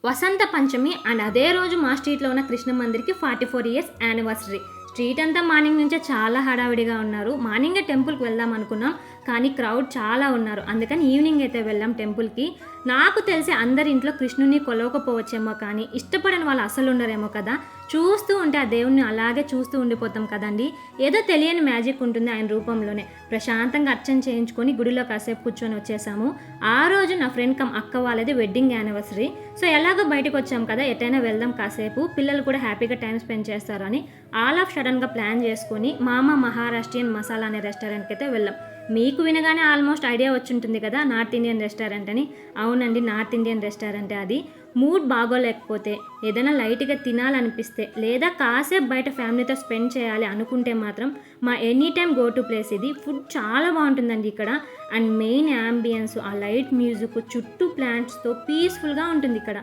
వసంత పంచమి and అదే రోజు మా స్ట్రీట్లో ఉన్న కృష్ణ మందిర్కి 44 ఇయర్స్ యానివర్సరీ. స్ట్రీట్ అంతా మార్నింగ్ నుంచే చాలా హడావిడిగా ఉన్నారు. మార్నింగే టెంపుల్కి వెళ్దాం అనుకున్నాం, కానీ క్రౌడ్ చాలా ఉన్నారు. అందుకని ఈవినింగ్ అయితే వెళ్ళాం టెంపుల్కి. నాకు తెలిసి అందరి ఇంట్లో కృష్ణుని కొలవకపోవచ్చేమో, కానీ ఇష్టపడని వాళ్ళు అసలు ఉండరేమో కదా. చూస్తూ ఉంటే ఆ దేవుణ్ణి అలాగే చూస్తూ ఉండిపోతాం కదండి. ఏదో తెలియని మ్యాజిక్ ఉంటుంది ఆయన రూపంలోనే. ప్రశాంతంగా అర్చన చేయించుకొని గుడిలో కాసేపు కూర్చొని వచ్చేసాము. ఆ రోజు నా ఫ్రెండ్ కమ్ అక్క వాళ్ళది వెడ్డింగ్ యానివర్సరీ. సో ఎలాగో బయటకు వచ్చాం కదా, ఎటైనా వెళ్దాం కాసేపు, పిల్లలు కూడా హ్యాపీగా టైం స్పెండ్ చేస్తారని ఆల్ ఆఫ్ సడన్గా ప్లాన్ చేసుకొని మామ మహారాష్ట్రియన్ మసాలా అనే రెస్టారెంట్కి అయితే వెళ్ళాం. మీకు వినగానే ఆల్మోస్ట్ ఐడియా వచ్చి ఉంటుంది కదా, నార్త్ ఇండియన్ రెస్టారెంట్ అని. అవునండి, నార్త్ ఇండియన్ రెస్టారెంటే అది. మూడ్ బాగోలేకపోతే, ఏదైనా లైట్గా తినాలనిపిస్తే, లేదా కాసేపు బయట ఫ్యామిలీతో స్పెండ్ చేయాలి అనుకుంటే మాత్రం మా any time go to place ఇది. ఫుడ్ చాలా బాగుంటుందండి ఇక్కడ. అండ్ మెయిన్ యాంబియన్స్, ఆ లైట్ మ్యూజిక్, చుట్టూ ప్లాంట్స్తో పీస్ఫుల్గా ఉంటుంది ఇక్కడ.